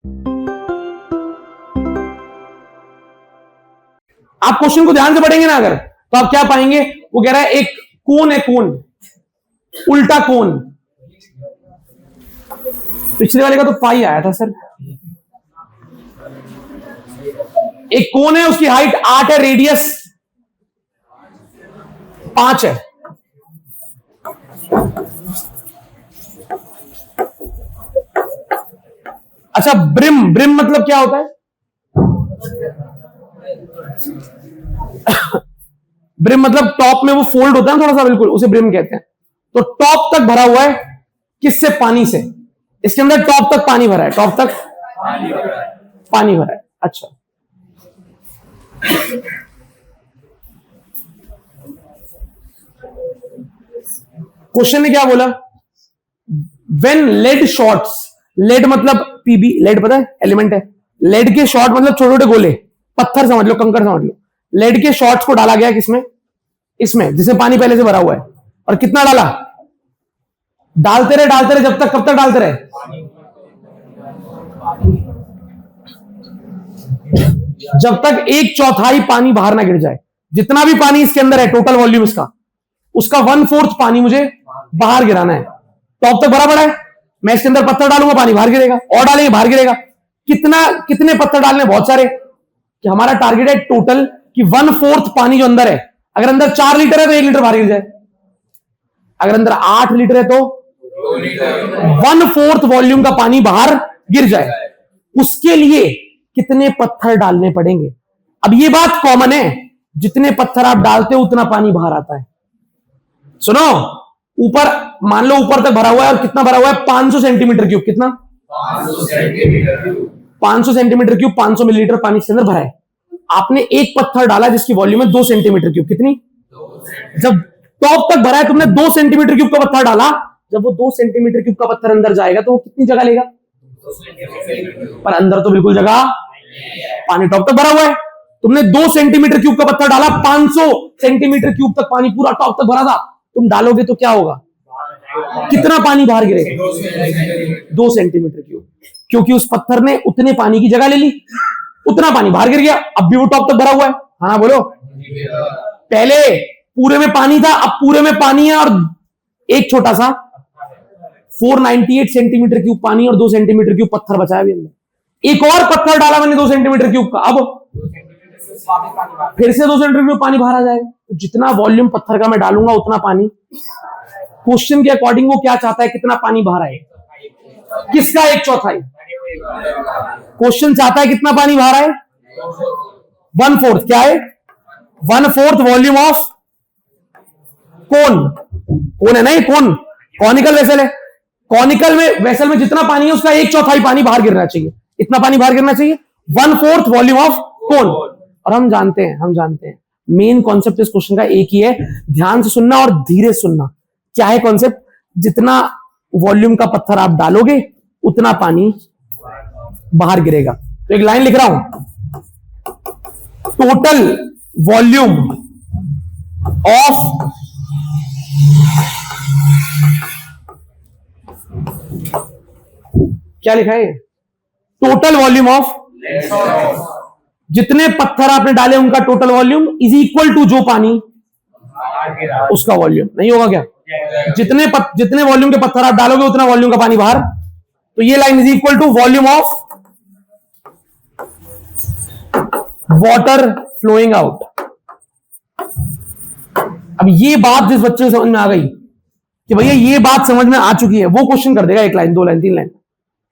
आप क्वेश्चन को ध्यान से पढ़ेंगे ना अगर, तो आप क्या पाएंगे, वो कह रहा है एक कोन है, कोन, उल्टा कोन। पिछले वाले का तो पाई आया था सर। एक कोन है, उसकी हाइट 8 है, रेडियस 5 है। अच्छा, ब्रिम, ब्रिम मतलब क्या होता है? ब्रिम मतलब टॉप में वो फोल्ड होता है ना थोड़ा सा, बिल्कुल, उसे ब्रिम कहते हैं। तो टॉप तक भरा हुआ है, किससे? पानी से। इसके अंदर टॉप तक पानी भरा है, टॉप तक पानी भरा है। अच्छा, क्वेश्चन ने क्या बोला? व्हेन लेड शॉट्स, लेड मतलब पीबी, लेड पता है एलिमेंट है। लेड के शॉट मतलब छोटे छोटे गोले, पत्थर समझ लो, कंकड़ समझ लो। लेड के शॉट्स को डाला गया किसमें? इसमें, जिसमें पानी पहले से भरा हुआ है। और कितना डाला? डालते रहे जब तक, कब तक डालते रहे? जब तक 1/4 पानी बाहर ना गिर जाए। जितना भी पानी इसके अंदर है, टोटल वॉल्यूम इसका, उसका 1/4 पानी मुझे बाहर गिराना है। टॉप तक भरा पड़ा है, मैं इसके अंदर पत्थर डालूंगा, पानी बाहर गिरेगा, और डालेंगे बाहर गिरेगा। कितने पत्थर डालने? बहुत सारे। कि हमारा टारगेट है टोटल कि 1/4 पानी जो अंदर है, अगर अंदर 4 लीटर है तो 1 लीटर बाहर गिर जाए। अगर अंदर 8 लीटर है तो 1/4 वॉल्यूम का पानी बाहर गिर जाए। उसके लिए कितने पत्थर डालने पड़ेंगे? अब ये बात कॉमन है, जितने पत्थर आप डालते हो उतना पानी बाहर आता है। सुनो, ऊपर मान लो ऊपर तक भरा हुआ है, और कितना भरा हुआ है? 500 सेंटीमीटर क्यूब। कितना? 500 सेंटीमीटर क्यूब, 500 मिलीलीटर पानी इसके अंदर भरा है। आपने एक पत्थर डाला जिसकी वॉल्यूम है 2 सेंटीमीटर क्यूब। कितनी? जब टॉप तक भरा है, तुमने 2 सेंटीमीटर क्यूब का पत्थर डाला, जब वो 2 सेंटीमीटर क्यूब का पत्थर अंदर जाएगा तो वो कितनी जगह लेगा? पर अंदर तो बिल्कुल जगह, पानी टॉप तक भरा हुआ है। तुमने 2 सेंटीमीटर क्यूब का पत्थर डाला, 500 सेंटीमीटर क्यूब तक पानी पूरा टॉप तक भरा था, तुम डालोगे तो क्या होगा? कितना पानी बाहर गिरेगा? 2 सेंटीमीटर क्यूब। क्योंकि उस पत्थर ने उतने पानी की जगह ले ली, उतना पानी बाहर गिर गया। अब भी वो टॉप तक भरा हुआ है। हाँ बोलो। पहले पूरे में पानी था, अब पूरे में पानी है, और एक छोटा सा 498 सेंटीमीटर क्यूब पानी और 2 सेंटीमीटर क्यूब पत्थर बचा है अभी अंदर। एक और पत्थर डाला मैंने 2 सेंटीमीटर क्यूब का, अब फिर से 2 सेंटीमीटर क्यूब पानी बाहर आ जाएगा। तो जितना वॉल्यूम पत्थर का मैं डालूंगा उतना पानी, क्वेश्चन के अकॉर्डिंग वो क्या चाहता है? कितना पानी बाहर आए? किसका 1/4? क्वेश्चन चाहता है कितना पानी बाहर आए? 1/4। क्या है? 1/4 वॉल्यूम ऑफ कोन। कोन है ना ये, कोन कॉनिकल वेसल है। कॉनिकल में वेसल में जितना पानी है उसका 1/4 पानी बाहर गिरना चाहिए। इतना पानी बाहर गिरना चाहिए, 1/4 वॉल्यूम ऑफ कोन। और हम जानते हैं मेन कॉन्सेप्ट इस क्वेश्चन का एक ही है, ध्यान से सुनना और धीरे सुनना। क्या है कॉन्सेप्ट? जितना वॉल्यूम का पत्थर आप डालोगे उतना पानी बाहर गिरेगा। तो एक लाइन लिख रहा हूं, टोटल वॉल्यूम ऑफ क्या लिखा है? टोटल वॉल्यूम ऑफ, जितने पत्थर आपने डाले उनका total volume is equal to जो पानी उसका वॉल्यूम। नहीं होगा क्या? जितने वॉल्यूम के पत्थर आप डालोगे उतना वॉल्यूम का पानी बाहर। तो ये line is equal to volume of water flowing out. अब ये बात जिस बच्चे को समझ में आ गई कि भैया ये बात समझ में आ चुकी है, वो क्वेश्चन कर देगा 1 लाइन, 2 लाइन, 3 लाइन।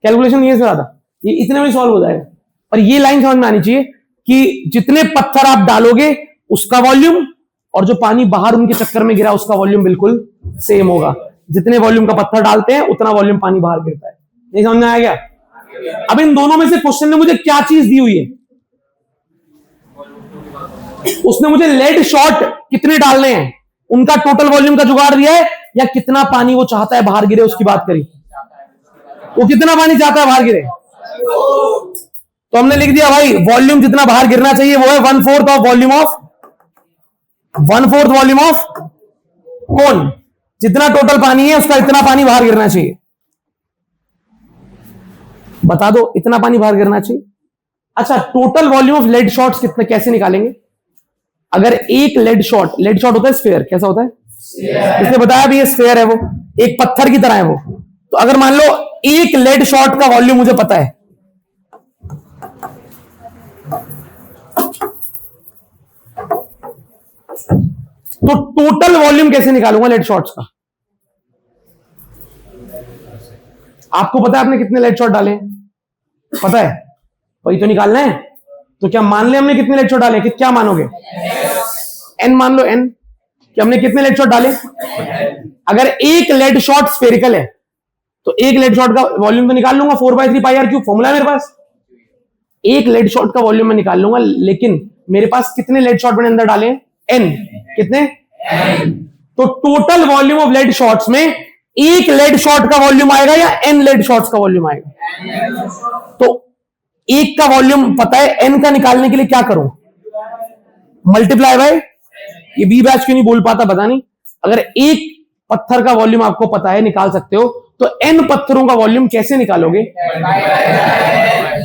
कैलकुलेशन ये से ज्यादा, ये इतने में सॉल्व हो जाएगा। पर ये लाइन समझ में आनी चाहिए कि जितने पत्थर आप डालोगे उसका वॉल्यूम, और जो पानी बाहर उनके चक्कर में गिरा उसका वॉल्यूम बिल्कुल सेम होगा। जितने वॉल्यूम का पत्थर डालते हैं उतना वॉल्यूम पानी बाहर गिरता है। नहीं समझ में आया क्या? अब इन दोनों में से क्वेश्चन ने मुझे क्या चीज दी हुई है? उसने मुझे लेड शॉट कितने डालने हैं उनका टोटल वॉल्यूम का जुगाड़ दिया है, या कितना पानी वो चाहता है बाहर गिरे उसकी बात करी। वो कितना पानी चाहता है बाहर गिरे, तो हमने लिख दिया भाई वॉल्यूम जितना बाहर गिरना चाहिए वो है 1/4 of volume of, 1/4 volume of कौन, जितना टोटल पानी है उसका इतना पानी बाहर गिरना चाहिए। बता दो इतना पानी बाहर गिरना चाहिए। अच्छा, total volume of lead shots कितने, कैसे निकालेंगे? अगर एक लेड शॉट होता है स्फीयर, कैसा होता है? इसने बताया भी ये स्फीयर है, वो एक पत्थर की तरह है वो। तो अगर मान लो एक लेड शॉट का वॉल्यूम मुझे पता है, तो टोटल वॉल्यूम कैसे निकालूंगा लेड शॉट्स का? आपको पता है आपने कितने लेड शॉट डाले? पता है, वही तो निकालना है। तो क्या मान ले हमने कितने लेड शॉट डाले? कि क्या मानोगे? एन मान लो, एन, कि हमने कितने लेड शॉट डाले। अगर एक लेड शॉट स्फेरिकल है तो एक लेड शॉट का वॉल्यूम तो निकाल लूंगा, 4/3 पाई आर क्यूब, फॉर्मूला है मेरे पास। एक लेड शॉट का वॉल्यूम मैं निकाल लूंगा, लेकिन मेरे पास कितने लेड शॉट मैंने अंदर डाले? एन। कितने? तो total volume of lead shots में एक लेड शॉट का वॉल्यूम आएगा या एन लेड शॉट्स का वॉल्यूम आएगा? तो एक का वॉल्यूम पता है, एन का निकालने के लिए क्या करूं? मल्टीप्लाई बाय, ये बी बैच क्यों नहीं बोल पाता पता नहीं। अगर एक पत्थर का वॉल्यूम आपको पता है, निकाल सकते हो, तो एन पत्थरों का वॉल्यूम कैसे निकालोगे?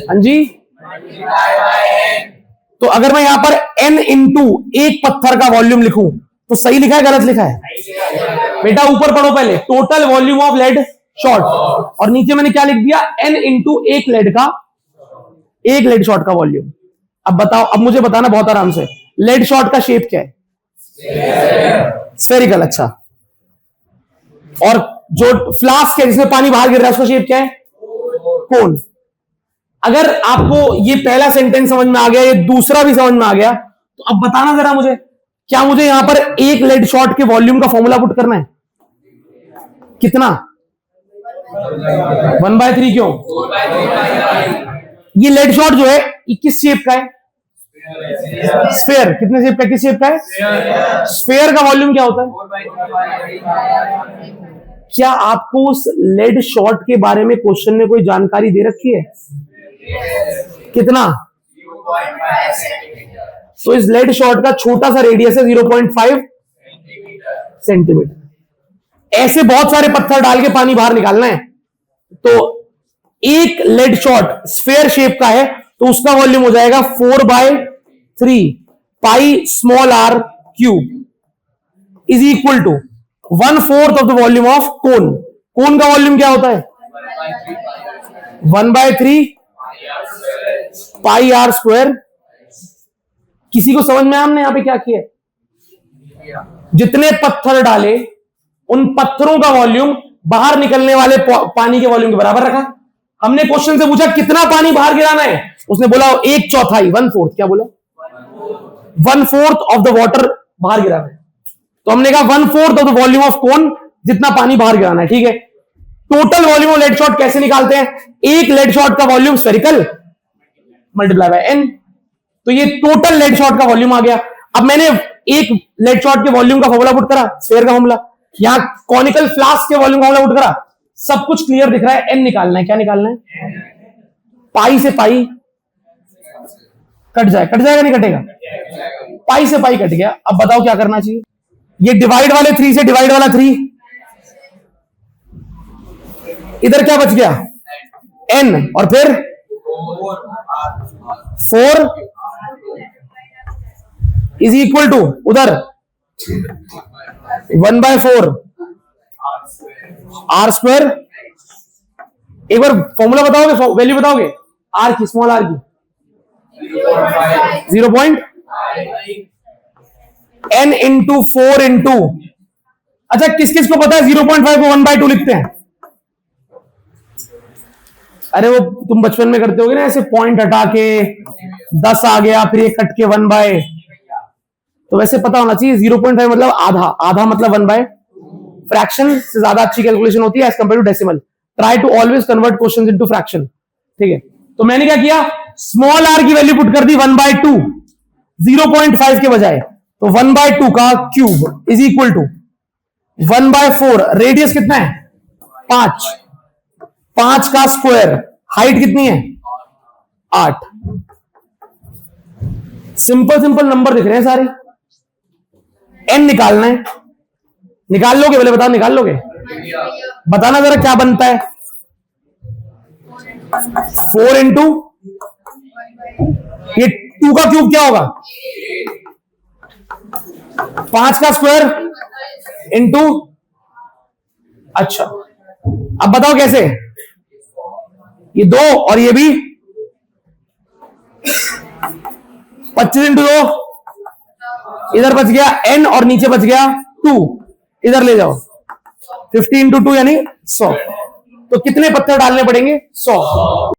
हाँ जी, तो अगर मैं यहां पर n इंटू एक पत्थर का वॉल्यूम लिखूं तो सही लिखा है गलत लिखा है? बेटा ऊपर पढ़ो पहले, total volume of lead shot, और नीचे मैंने क्या लिख दिया? n इंटू एक लेड शॉट का वॉल्यूम। अब बताओ, अब मुझे बताना बहुत आराम से, लेड शॉट का शेप क्या है? स्फेरिकल। अच्छा, और जो फ्लास्क है जिसमें पानी बाहर गिर रहा है उसका शेप क्या है? कोन। अगर आपको ये पहला सेंटेंस समझ में आ गया, ये दूसरा भी समझ में आ गया, तो अब बताना जरा मुझे, क्या मुझे यहां पर एक लेड शॉट के वॉल्यूम का फॉर्मूला पुट करना है? कितना? 1/3। क्यों? ये लेड शॉट जो है ये किस शेप का है? स्फेयर। कितने शेप का? किस शेप का है? स्फेयर का वॉल्यूम क्या होता है? क्या आपको उस लेड शॉट के बारे में क्वेश्चन में कोई जानकारी दे रखी है? कितना? तो इस लेड शॉट का छोटा सा रेडियस है 0.5 सेंटीमीटर। ऐसे बहुत सारे पत्थर डाल के पानी बाहर निकालना है, तो एक लेड शॉट स्फेयर शेप का है तो उसका वॉल्यूम हो जाएगा 4/3 pi small r cube is equal to 1/4 of the volume of cone. Cone का वॉल्यूम क्या होता है? 1/3 पाई आर स्क्वायर। किसी को समझ में हमने यहां पे क्या किया? जितने पत्थर डाले उन पत्थरों का वॉल्यूम बाहर निकलने वाले पानी के वॉल्यूम के बराबर रखा। हमने क्वेश्चन से पूछा कितना पानी बाहर गिराना है, उसने बोला 1/4, 1/4। क्या बोला? 1/4 ऑफ द वाटर बाहर गिराना है। तो हमने कहा 1/4 of the volume of cone, जितना पानी बाहर गिराना है। ठीक है, total volume of lead shot कैसे निकालते हैं? एक लेड शॉट का volume spherical multiply by N. तो ये टोटल लेड शॉट का वॉल्यूम आ गया। अब मैंने एक लेड शॉट के वॉल्यूम का फॉर्मूला पुट करा, स्फेयर का फॉर्मूला, यहां कॉनिकल फ्लास्क के वॉल्यूम का फॉर्मूला पुट करा, सब कुछ क्लियर दिख रहा है। एन निकालना है। क्या निकालना है? पाई से पाई कट जाएगा नहीं कटेगा? पाई से पाई कट गया। अब बताओ क्या करना चाहिए? ये डिवाइड वाले 3 से डिवाइड वाला 3, इधर क्या बच गया? n, और फिर 4 इज इक्वल टू उधर 1/4 आर स्क्वायर। एक बार फॉर्मूला बताओगे, वैल्यू बताओगे आर की, स्मॉल आर की? 0. n इंटू 4 इंटू, अच्छा किस किस को पता है 0.5 को 1/2 लिखते हैं? अरे वो तुम बचपन में करते होगे ना, ऐसे पॉइंट हटा के 10 आ गया, फिर ये कट के 1/, तो वैसे पता होना चाहिए 0.5 मतलब आधा, आधा मतलब 1/2। फ्रैक्शन से ज्यादा अच्छी कैलकुलेशन होती है as compare to decimal. Try to always convert questions into fraction. ठीक है, तो मैंने क्या किया, स्मॉल आर की वैल्यू पुट कर दी 1/2, 0.5 के बजाय। तो 1/2 का cube is equal to 1/4। Radius कितना है? 5। 5 का स्क्वायर, हाइट कितनी है? 8। सिंपल सिंपल नंबर दिख रहे हैं सारे। एन निकालना है, निकाल लोगे? पहले बताओ, निकाल लोगे? बताना जरा क्या बनता है। 4 इंटू ये 2 का क्यूब क्या होगा? 5 का स्क्वायर इंटू, अच्छा अब बताओ कैसे? ये 2 और ये भी 25 इंटू 2, इधर बच गया n और नीचे बच गया 2, इधर ले जाओ 50 इंटू 2 यानी 100। तो कितने पत्थर डालने पड़ेंगे? 100।